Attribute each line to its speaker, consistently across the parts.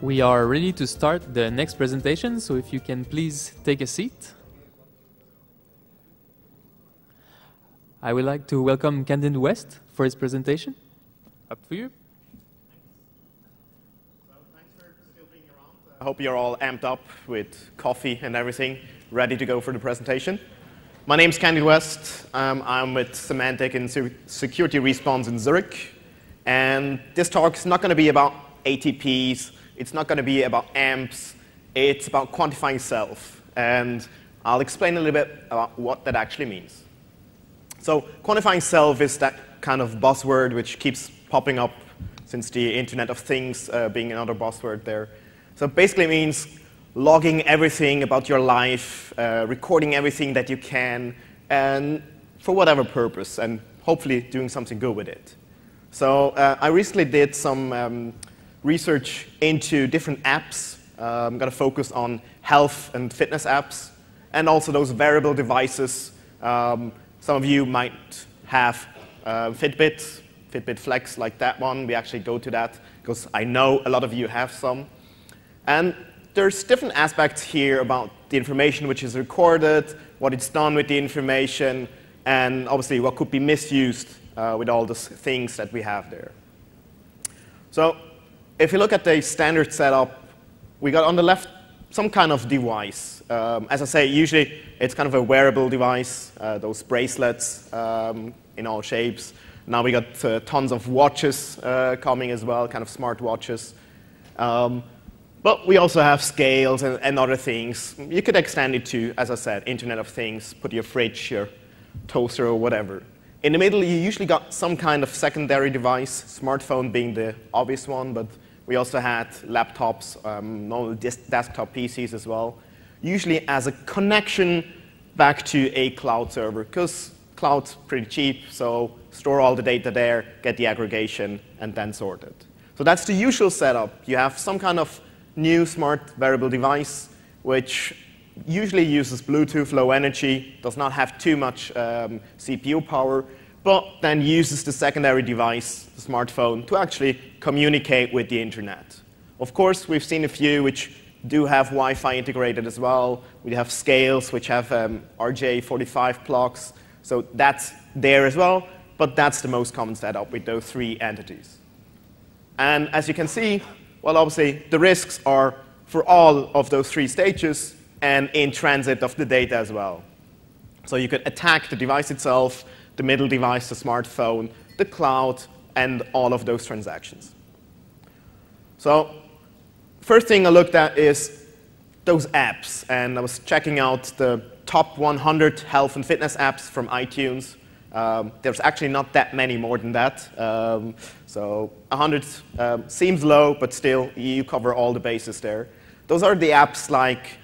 Speaker 1: We are ready to start the next presentation, so if you can please take a seat. I would like to welcome Candid Wüest for his presentation. Up to you.
Speaker 2: So thanks for still being around. I hope you're all amped up with coffee and everything, ready to go for the presentation. My name's Candid Wüest. I'm with Symantec in Security Response in Zurich. And this talk is not going to be about ATPs. It's not going to be about AMPs. It's about quantifying self. And I'll explain a little bit about what that actually means. So quantifying self is that kind of buzzword which keeps popping up since the Internet of Things being another buzzword there. So it basically means logging everything about your life, recording everything that you can, and for whatever purpose, and hopefully doing something good with it. So I recently did some research into different apps. I'm going to focus on health and fitness apps, and also those wearable devices. Some of you might have Fitbit Flex like that one. We actually go to that because I know a lot of you have some. And there's different aspects here about the information which is recorded, what it's done with the information, and obviously what could be misused with all those things that we have there. So if you look at the standard setup, we got on the left some kind of device. As I say, usually it's kind of a wearable device, those bracelets in all shapes. Now we got tons of watches coming as well, kind of smart watches. But we also have scales and other things. You could extend it to, as I said, Internet of Things, put your fridge, your toaster, or whatever. In the middle, you usually got some kind of secondary device, smartphone being the obvious one, but we also had laptops, normal desktop PCs as well, usually as a connection back to a cloud server, because cloud's pretty cheap, so store all the data there, get the aggregation, and then sort it. So that's the usual setup. You have some kind of new smart wearable device, which usually uses Bluetooth, low energy, does not have too much CPU power, but then uses the secondary device, the smartphone, to actually communicate with the internet. Of course, we've seen a few which do have Wi-Fi integrated as well. We have scales which have RJ45 plugs, so that's there as well, but that's the most common setup with those three entities. And as you can see, well, obviously, the risks are for all of those three stages and in transit of the data as well. So you could attack the device itself, the middle device, the smartphone, the cloud, and all of those transactions. So first thing I looked at is those apps. And I was checking out the top 100 health and fitness apps from iTunes. There's actually not that many more than that. So 100 seems low, but still, you cover all the bases there. Those are the apps like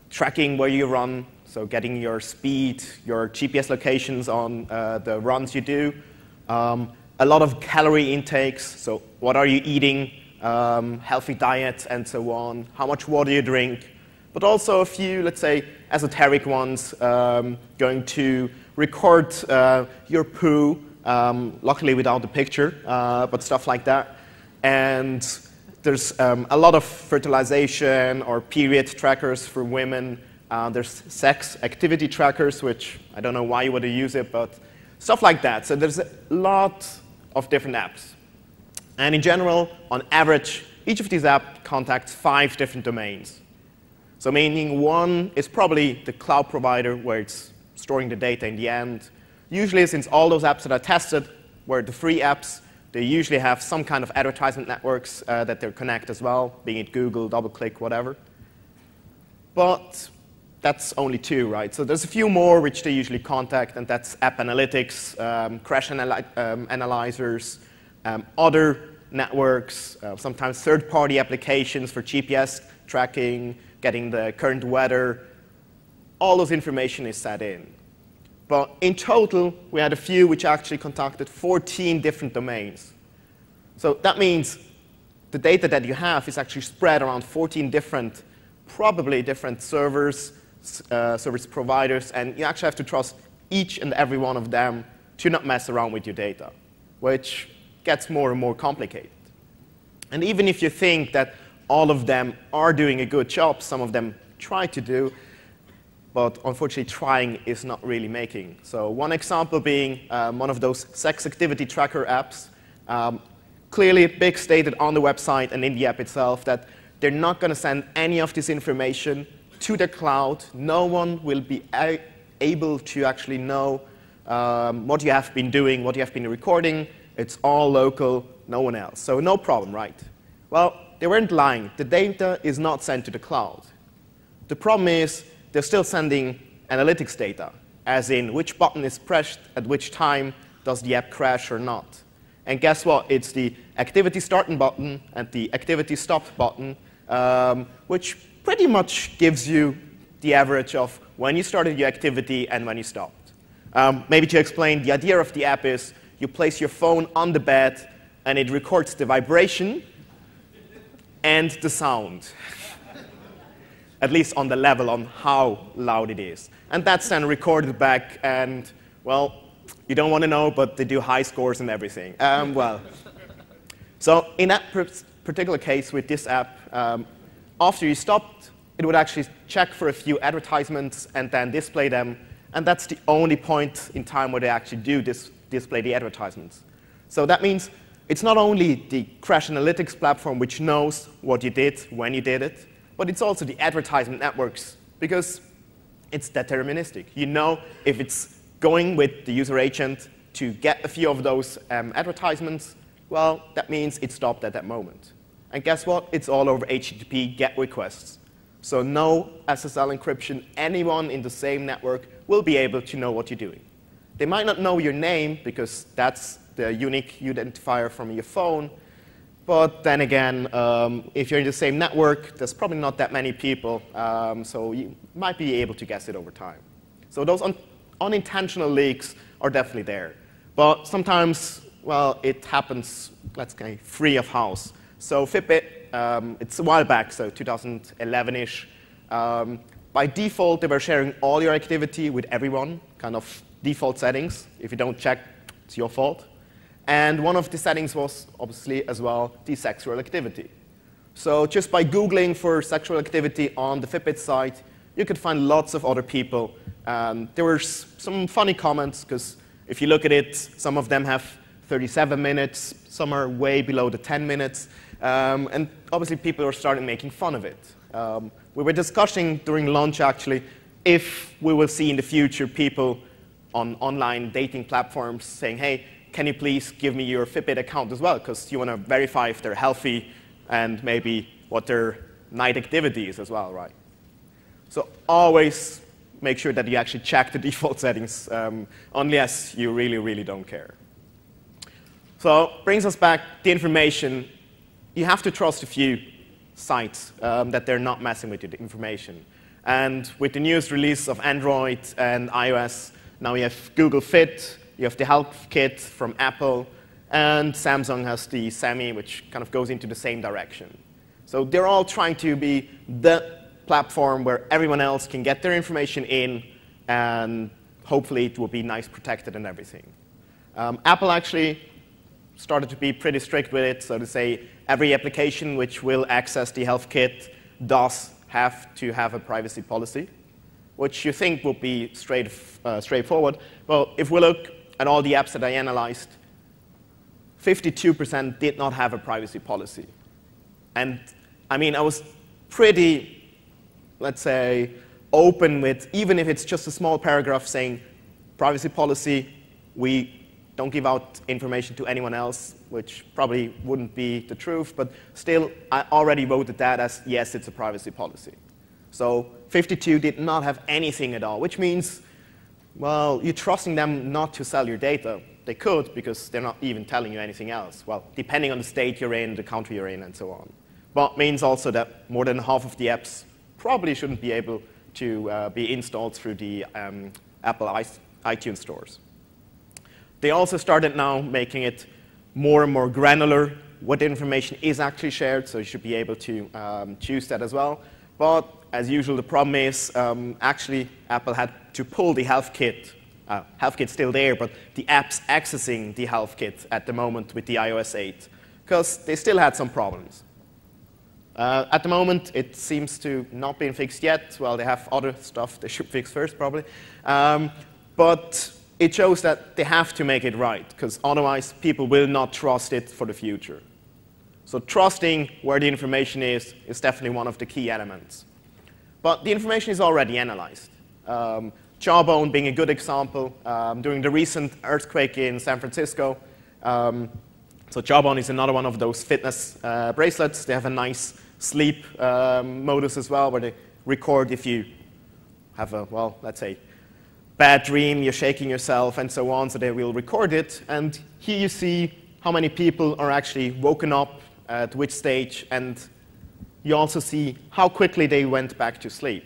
Speaker 2: tracking where you run, so getting your speed, your GPS locations on the runs you do. A lot of calorie intakes, so what are you eating, healthy diet, and so on, how much water you drink. But also a few, let's say, esoteric ones, going to record your poo, luckily without the picture, but stuff like that. And there's a lot of fertilization or period trackers for women. There's sex activity trackers, which I don't know why you would use it, but stuff like that. So there's a lot of different apps. And in general, on average, each of these apps contacts 5 different domains. So meaning one is probably the cloud provider where it's storing the data in the end. Usually, since all those apps that I tested were the free apps, they usually have some kind of advertisement networks that they connect as well, being it Google, DoubleClick, whatever. But that's only 2, right? So there's a few more which they usually contact, and that's app analytics, crash analyzers, other networks, sometimes third-party applications for GPS tracking, getting the current weather. All those information is set in. But in total, we had a few which actually contacted 14 different domains. So that means the data that you have is actually spread around 14 different, probably different servers, service providers, and you actually have to trust each and every one of them to not mess around with your data, which gets more and more complicated. And even if you think that all of them are doing a good job. Some of them try to do, but unfortunately trying is not really making. So one example being one of those sex activity tracker apps. Clearly big stated on the website and in the app itself that they're not going to send any of this information to the cloud. No one will be able to actually know what you have been doing, what you have been recording. It's all local, no one else. So no problem, right? Well, they weren't lying. The data is not sent to the cloud. The problem is they're still sending analytics data, as in which button is pressed at which time, does the app crash or not. And guess what? It's the activity starting button and the activity stop button, which pretty much gives you the average of when you started your activity and when you stopped. Maybe to explain, the idea of the app is you place your phone on the bed and it records the vibration and the sound, at least on the level on how loud it is. And that's then recorded back, and, well, you don't want to know, but they do high scores and everything. So in that particular case with this app, after you stopped, it would actually check for a few advertisements and then display them. And that's the only point in time where they actually do display the advertisements. So that means it's not only the crash analytics platform which knows what you did, when you did it, but it's also the advertisement networks, because it's deterministic. You know if it's going with the user agent to get a few of those advertisements, well, that means it stopped at that moment. And guess what? It's all over HTTP GET requests. So no SSL encryption. Anyone in the same network will be able to know what you're doing. They might not know your name, because that's the unique identifier from your phone. But then again, if you're in the same network, there's probably not that many people, so you might be able to guess it over time. So those unintentional leaks are definitely there. But sometimes, well, it happens, let's say, free of house. So Fitbit, it's a while back, so 2011-ish. By default, they were sharing all your activity with everyone, kind of default settings. If you don't check, it's your fault. And one of the settings was, obviously, as well, the sexual activity. So just by Googling for sexual activity on the Fitbit site, you could find lots of other people. There were some funny comments, because if you look at it, some of them have 37 minutes, some are way below the 10 minutes. And obviously, people are starting making fun of it. We were discussing during lunch, actually, if we will see in the future people on online dating platforms saying, hey, can you please give me your Fitbit account as well? Because you want to verify if they're healthy and maybe what their night activity is as well, right? So always make sure that you actually check the default settings, unless you really, really don't care. So brings us back the information. You have to trust a few sites that they're not messing with your information. And with the newest release of Android and iOS, now you have Google Fit, you have the HealthKit from Apple, and Samsung has the Semi, which kind of goes into the same direction. So they're all trying to be the platform where everyone else can get their information in, and hopefully it will be nice protected and everything. Apple actually started to be pretty strict with it, so to say every application which will access the HealthKit does have to have a privacy policy, which you think will be straightforward. Well, if we look at all the apps that I analyzed, 52% did not have a privacy policy. And I mean, I was pretty, let's say, open with, even if it's just a small paragraph saying, privacy policy, we don't give out information to anyone else, which probably wouldn't be the truth, but still, I already voted that as, yes, it's a privacy policy. So 52 did not have anything at all, which means, well, you're trusting them not to sell your data. They could, because they're not even telling you anything else. Well, depending on the state you're in, the country you're in, and so on. But means also that more than half of the apps probably shouldn't be able to be installed through the Apple iTunes stores. They also started now making it more and more granular what information is actually shared, so you should be able to choose that as well. But as usual, the problem is actually Apple had to pull the HealthKit. HealthKit's still there, but the apps accessing the HealthKit at the moment with the iOS 8, because they still had some problems. At the moment, it seems to not be fixed yet. Well, they have other stuff they should fix first, probably. But it shows that they have to make it right, because otherwise people will not trust it for the future. So trusting where the information is definitely one of the key elements. But the information is already analyzed. Jawbone being a good example. During the recent earthquake in San Francisco, so Jawbone is another one of those fitness bracelets. They have a nice sleep modus as well, where they record if you have a, well, let's say, bad dream, you're shaking yourself, and so on, so they will record it. And here you see how many people are actually woken up, at which stage, and you also see how quickly they went back to sleep.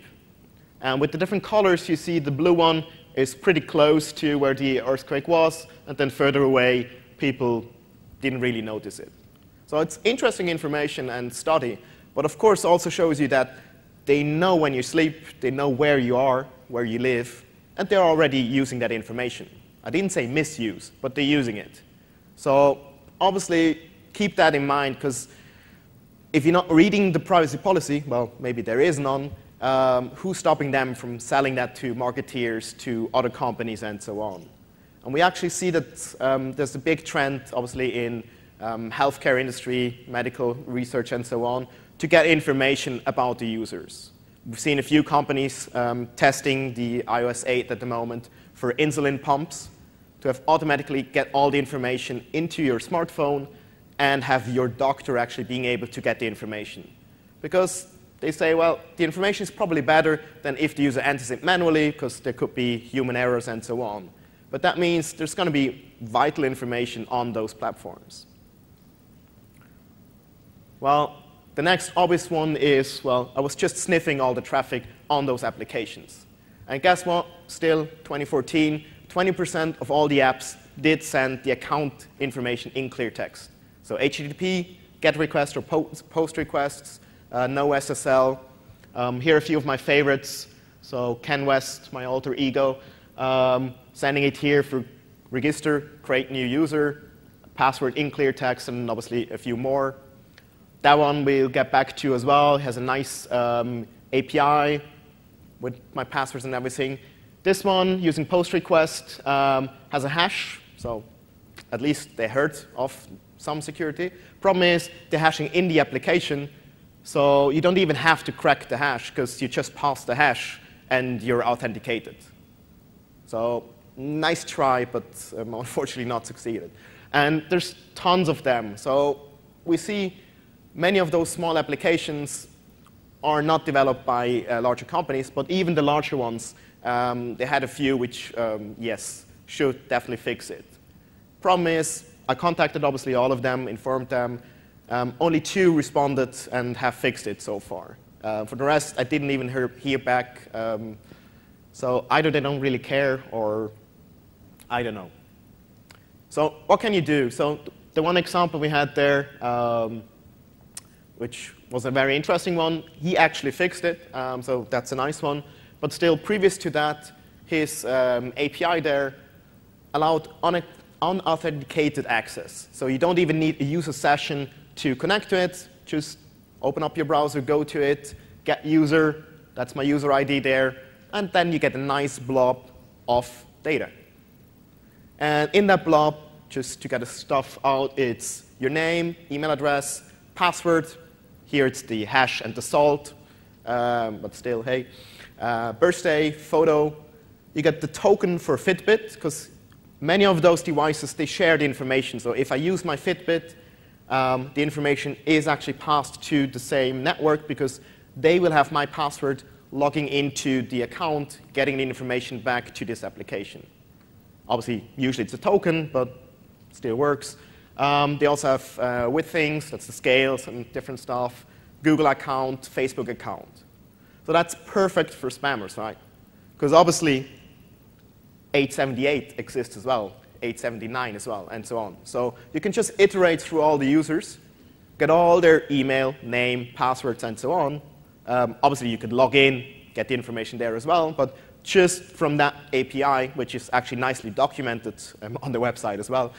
Speaker 2: And with the different colors, you see the blue one is pretty close to where the earthquake was, and then further away, people didn't really notice it. So it's interesting information and study, but of course also shows you that they know when you sleep, they know where you are, where you live, and they're already using that information. I didn't say misuse, but they're using it. So obviously, keep that in mind, because if you're not reading the privacy policy, well, maybe there is none, who's stopping them from selling that to marketeers, to other companies, and so on? And we actually see that there's a big trend, obviously, in healthcare industry, medical research, and so on, to get information about the users. We've seen a few companies testing the iOS 8 at the moment for insulin pumps, to have automatically get all the information into your smartphone and have your doctor actually being able to get the information. Because they say, well, the information is probably better than if the user enters it manually, because there could be human errors and so on. But that means there's going to be vital information on those platforms. Well, the next obvious one is, well, I was just sniffing all the traffic on those applications. And guess what? Still, 2014, 20% of all the apps did send the account information in clear text. So HTTP, GET requests or POST requests, no SSL. Here are a few of my favorites. So Ken West, my alter ego, sending it here for register, create new user, password in clear text, and obviously a few more. That one we'll get back to as well. It has a nice API with my passwords and everything. This one, using POST request, has a hash, so at least they heard of some security. Problem is, they're hashing in the application, so you don't even have to crack the hash, because you just pass the hash and you're authenticated. So nice try, but unfortunately not succeeded. And there's tons of them. So we see many of those small applications are not developed by larger companies, but even the larger ones, they had a few which, yes, should definitely fix it. Problem is, I contacted obviously all of them, informed them. Only 2 responded and have fixed it so far. For the rest, I didn't even hear back. So either they don't really care, or I don't know. So what can you do? So the one example we had there, which was a very interesting one, he actually fixed it, so that's a nice one. But still, previous to that, his API there allowed unauthenticated access. So you don't even need a user session to connect to it. Just open up your browser, go to it, get user, that's my user ID there, and then you get a nice blob of data. And in that blob, just to get the stuff out, it's your name, email address, password. Here it's the hash and the salt, but still, hey. Birthday, photo. You get the token for Fitbit, because many of those devices, they share the information. So if I use my Fitbit, the information is actually passed to the same network, because they will have my password logging into the account, getting the information back to this application. Obviously, usually it's a token, but still works. They also have with things, that's the scales and different stuff, Google account, Facebook account. So that's perfect for spammers, right? Because obviously, 878 exists as well, 879 as well, and so on. So you can just iterate through all the users, get all their email, name, passwords, and so on. Obviously, you could log in, get the information there as well, but just from that API, which is actually nicely documented on the website as well,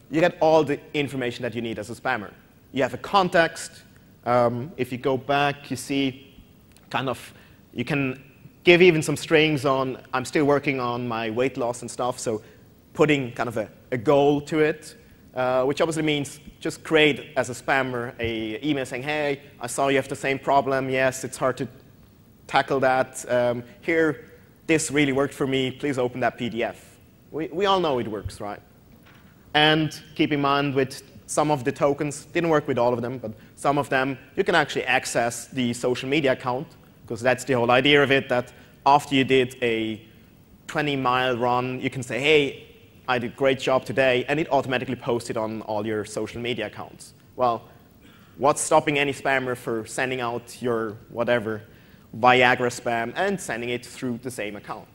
Speaker 2: you get all the information that you need as a spammer. You have a context, If you go back, you see you can give even some strings on, I'm still working on my weight loss and stuff, so putting kind of a goal to it, which obviously means just create, as a spammer, an email saying, hey, I saw you have the same problem. Yes, it's hard to tackle that. Here, this really worked for me. Please open that PDF. We all know it works, right? And keep in mind, with some of the tokens, didn't work with all of them, but some of them, you can actually access the social media account, because that's the whole idea of it, that after you did a 20-mile run, you can say, hey, I did a great job today, and it automatically posted on all your social media accounts. Well, what's stopping any spammer for sending out your whatever Viagra spam and sending it through the same account?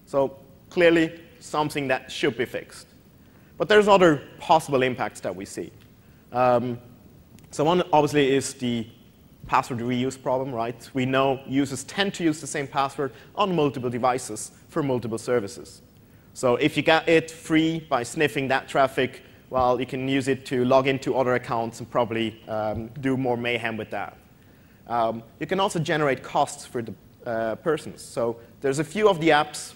Speaker 2: So clearly, something that should be fixed. But there's other possible impacts that we see. So one, obviously, is the password reuse problem, right? We know users tend to use the same password on multiple devices for multiple services. So if you get it free by sniffing that traffic, well, you can use it to log into other accounts and probably do more mayhem with that. You can also generate costs for the persons. So there's a few of the apps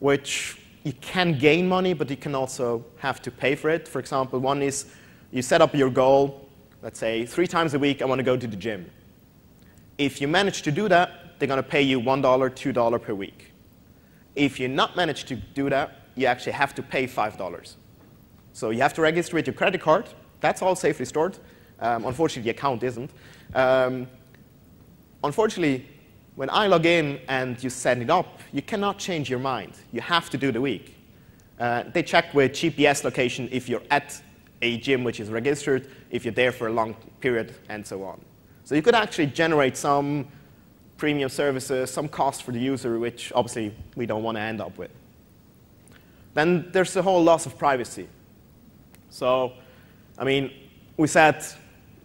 Speaker 2: which you can gain money, but you can also have to pay for it. For example, one is you set up your goal, let's say 3 times a week I want to go to the gym. If you manage to do that, they're going to pay you $1, $2 per week. If you not manage to do that, you actually have to pay $5. So you have to register with your credit card. That's all safely stored. Unfortunately, the account isn't. Unfortunately, when I log in and you set it up, you cannot change your mind. You have to do the week. They check with GPS location if you're at a gym which is registered, if you're there for a long period, and so on. So you could actually generate some premium services, some cost for the user, which obviously we don't want to end up with. Then there's the whole loss of privacy. So, I mean, we said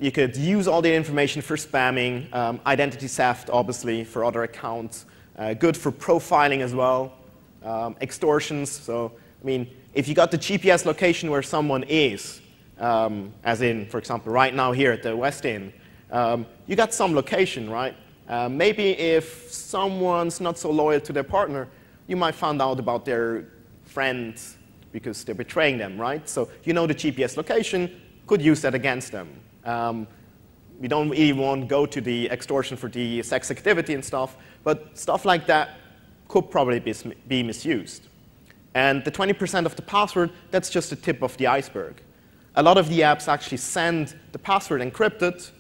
Speaker 2: you could use all the information for spamming, identity theft, obviously, for other accounts, good for profiling as well, extortions. So, I mean, if you got the GPS location where someone is, as in, for example, right now here at the West Inn, you got some location, right? Maybe if someone's not so loyal to their partner, you might find out about their friends because they're betraying them, right? So you know the GPS location, could use that against them. We don't even want to go to the extortion for the sex activity and stuff, but stuff like that could probably be misused. And the 20% of the password, that's just the tip of the iceberg. A lot of the apps actually send the password encrypted,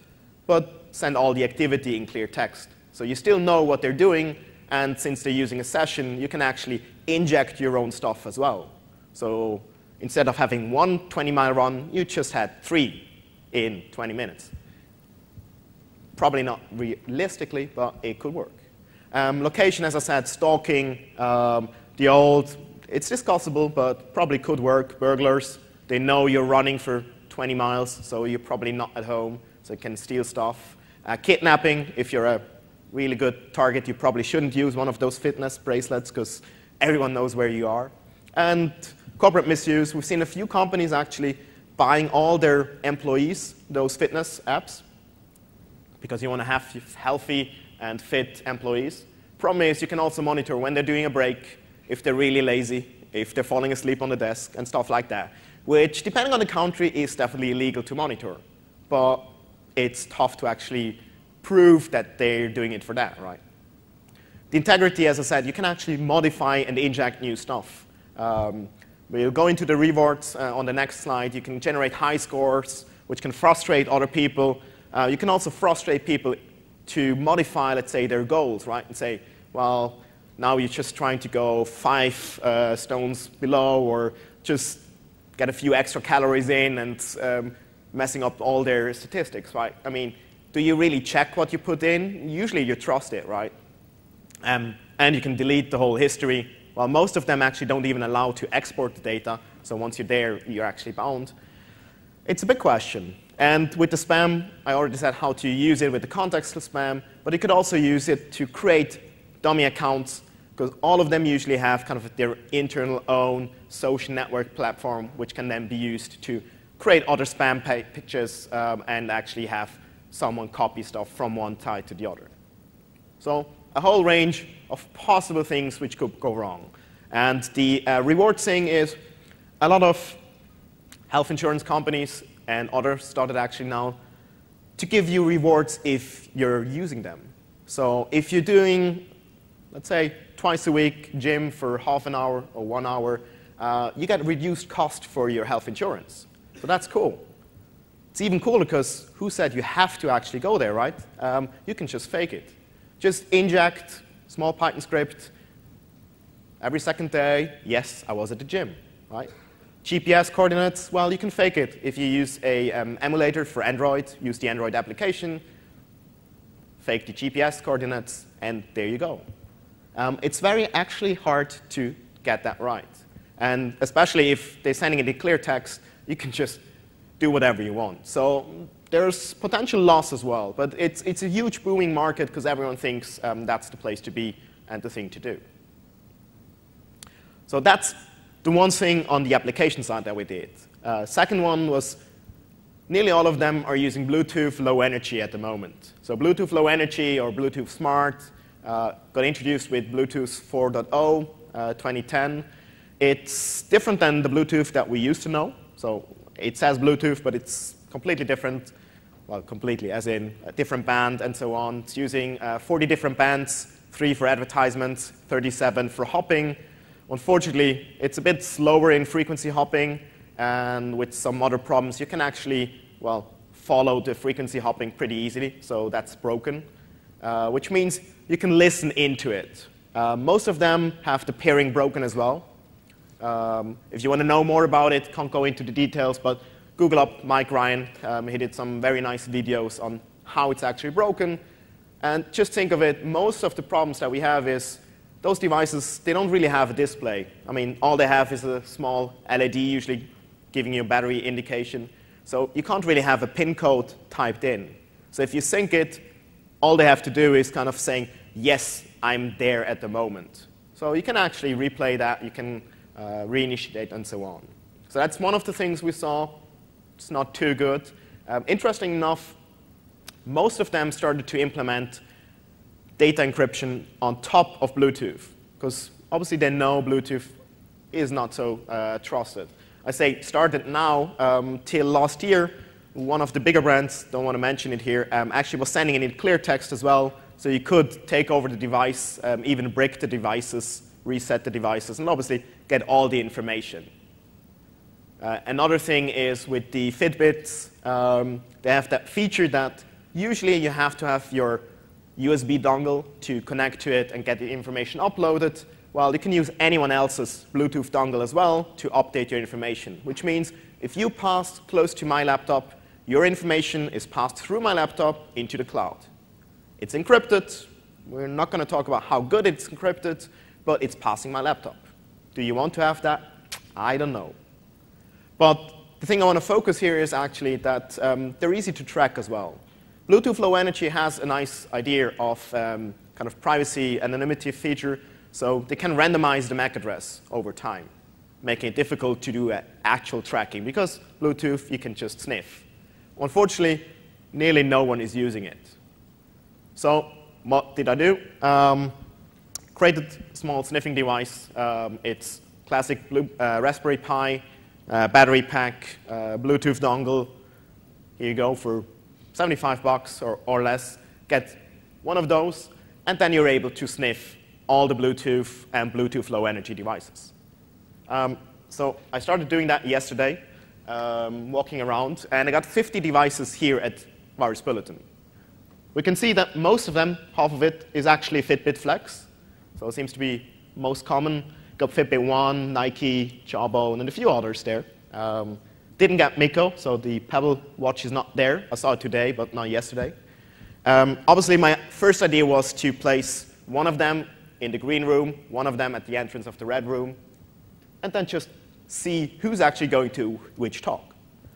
Speaker 2: but send all the activity in clear text. So you still know what they're doing, and since they're using a session, you can actually inject your own stuff as well. So instead of having 1 20-mile run, you just had 3 in 20 minutes. Probably not realistically, but it could work. Location, as I said, stalking, the old, it's discussable, but probably could work. Burglars, they know you're running for 20 miles, so you're probably not at home, so you can steal stuff. Kidnapping, if you're a really good target, you probably shouldn't use one of those fitness bracelets because everyone knows where you are. And corporate misuse, we've seen a few companies actually buying all their employees those fitness apps because you want to have healthy and fit employees. Problem is, you can also monitor when they're doing a break, if they're really lazy, if they're falling asleep on the desk, and stuff like that, which, depending on the country, is definitely illegal to monitor. But it's tough to actually prove that they're doing it for that, right? The integrity, as I said, you can actually modify and inject new stuff. We'll go into the rewards on the next slide. You can generate high scores, which can frustrate other people. You can also frustrate people to modify, let's say, their goals, right? And say, well, now you're just trying to go 5 stones below, or just get a few extra calories in and messing up all their statistics, right? I mean, do you really check what you put in? Usually you trust it, right? And you can delete the whole history. Well, most of them actually don't even allow to export the data, so once you're there, you're actually bound. It's a big question. And with the spam, I already said how to use it with the contextless spam, but you could also use it to create dummy accounts, because all of them usually have kind of their internal own social network platform, which can then be used to create other spam pictures and actually have someone copy stuff from one site to the other. So a whole range of possible things which could go wrong. And the reward thing is a lot of health insurance companies and others started actually now to give you rewards if you're using them. So if you're doing, let's say, twice a week gym for half an hour or 1 hour, you get reduced cost for your health insurance. So that's cool. It's even cooler because who said you have to actually go there, right? You can just fake it. Just inject small Python script every second day. Yes, I was at the gym, right? GPS coordinates, well, you can fake it. If you use an emulator for Android, use the Android application, fake the GPS coordinates, and there you go. It's very actually hard to get that right. And especially if they're sending it in clear text, you can just do whatever you want. So there's potential loss as well. But it's a huge booming market because everyone thinks that's the place to be and the thing to do. So that's the one thing on the application side that we did. Second one was nearly all of them are using Bluetooth Low Energy at the moment. So Bluetooth Low Energy or Bluetooth Smart got introduced with Bluetooth 4.0 2010. It's different than the Bluetooth that we used to know. So it says Bluetooth, but it's completely different. Well, completely, as in a different band and so on. It's using 40 different bands, 3 for advertisements, 37 for hopping. Unfortunately, it's a bit slower in frequency hopping, and with some other problems, you can actually, well, follow the frequency hopping pretty easily, so that's broken, which means you can listen into it. Most of them have the pairing broken as well. If you want to know more about it, can't go into the details, but Google up Mike Ryan. He did some very nice videos on how it's actually broken. And just think of it, most of the problems that we have is those devices, they don't really have a display. I mean, all they have is a small LED, usually giving you a battery indication. So you can't really have a PIN code typed in. So if you sync it, all they have to do is kind of saying, yes, I'm there at the moment. So you can actually replay that. You can reinitiate and so on. So that's one of the things we saw. It's not too good. Interesting enough, most of them started to implement data encryption on top of Bluetooth, because obviously they know Bluetooth is not so trusted. I say started now till last year. One of the bigger brands, don't want to mention it here, actually was sending it in clear text as well, so you could take over the device, even brick the devices, reset the devices, and obviously get all the information. Another thing is with the Fitbits, they have that feature that usually you have to have your USB dongle to connect to it and get the information uploaded. Well, you can use anyone else's Bluetooth dongle as well to update your information, which means if you pass close to my laptop, your information is passed through my laptop into the cloud. It's encrypted. We're not going to talk about how good it's encrypted, but it's passing my laptop. Do you want to have that? I don't know. But the thing I want to focus here is actually that they're easy to track as well. Bluetooth Low Energy has a nice idea of kind of privacy anonymity feature, so they can randomize the MAC address over time, making it difficult to do actual tracking, because Bluetooth, you can just sniff. Unfortunately, nearly no one is using it. So what did I do? Created a small sniffing device. It's classic Raspberry Pi, battery pack, Bluetooth dongle. Here you go for $75 or less. Get one of those, and then you're able to sniff all the Bluetooth and Bluetooth Low Energy devices. So I started doing that yesterday, walking around, and I got 50 devices here at Virus Bulletin. We can see that most of them, half of it, is actually Fitbit Flex. So it seems to be most common. Got Fitbit One, Nike, Jawbone, and a few others there. Didn't get Miko, so the Pebble watch is not there. I saw it today, but not yesterday. Obviously, my first idea was to place one of them in the green room, one of them at the entrance of the red room, and then just see who's actually going to which talk.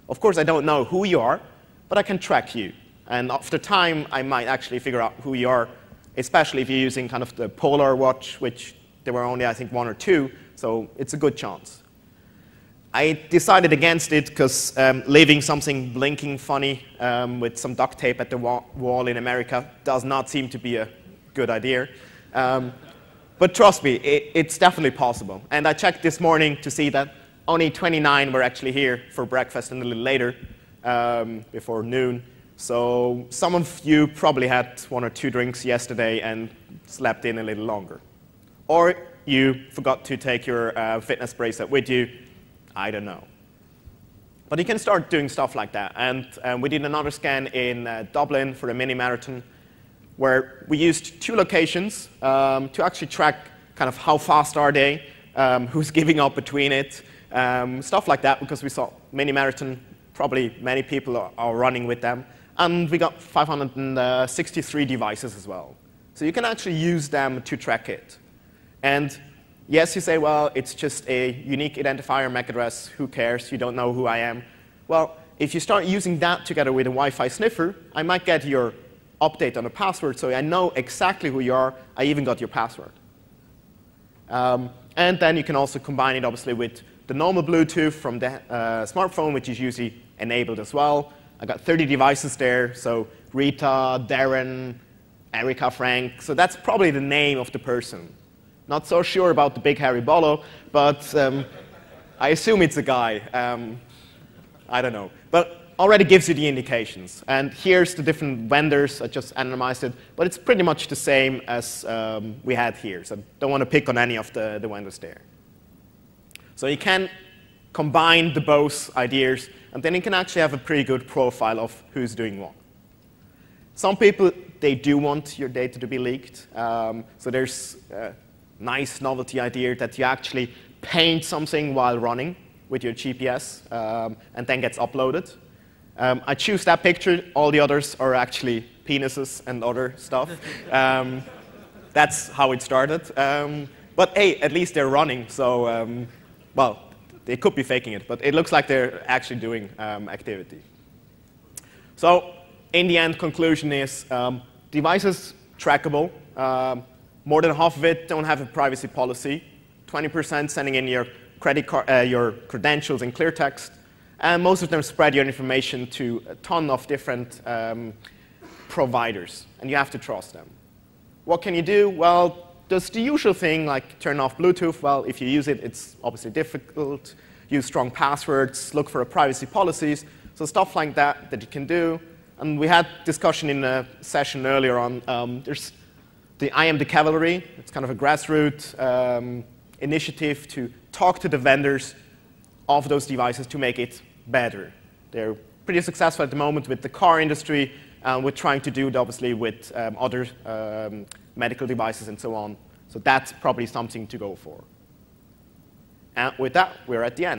Speaker 2: Of course, I don't know who you are, but I can track you. And after time, I might actually figure out who you are, especially if you're using kind of the Polar watch, which there were only, I think, 1 or 2, so it's a good chance. I decided against it because leaving something blinking funny with some duct tape at the wall in America does not seem to be a good idea. But trust me, it's definitely possible. And I checked this morning to see that only 29 were actually here for breakfast and a little later, before noon. So some of you probably had 1 or 2 drinks yesterday and slept in a little longer. Or you forgot to take your fitness bracelet with you. I don't know. But you can start doing stuff like that. And we did another scan in Dublin for a mini marathon, where we used 2 locations to actually track kind of how fast are they, who's giving up between it, stuff like that, because we saw mini marathon, probably many people are running with them. And we got 563 devices as well. So you can actually use them to track it. And yes, you say, well, it's just a unique identifier MAC address. Who cares? You don't know who I am. Well, if you start using that together with a Wi-Fi sniffer, I might get your update on the password, so I know exactly who you are. I even got your password. And then you can also combine it, obviously, with the normal Bluetooth from the smartphone, which is usually enabled as well. I got 30 devices there, so Rita, Darren, Erica, Frank. So that's probably the name of the person. Not so sure about the big hairy bolo, but I assume it's a guy. I don't know. But already gives you the indications. And here's the different vendors. I just anonymized it. But it's pretty much the same as we had here. So don't want to pick on any of the vendors there. So you can combine the both ideas, and then you can actually have a pretty good profile of who's doing what. Some people, they do want your data to be leaked. So there's nice novelty idea that you actually paint something while running with your GPS and then gets uploaded. I choose that picture. All the others are actually penises and other stuff. That's how it started. But hey, at least they're running. So, well, they could be faking it, but it looks like they're actually doing activity. So in the end, conclusion is devices trackable. More than half of it don't have a privacy policy. 20% sending in your credit card, your credentials in clear text. And most of them spread your information to a ton of different providers. And you have to trust them. What can you do? Well, there's the usual thing, like turn off Bluetooth. Well, if you use it, it's obviously difficult. Use strong passwords. Look for privacy policies. So stuff like that that you can do. And we had discussion in a session earlier on. There's the I Am the Cavalry. It's kind of a grassroots initiative to talk to the vendors of those devices to make it better. They're pretty successful at the moment with the car industry. We're trying to do it, obviously, with other medical devices and so on. So that's probably something to go for. And with that, we're at the end.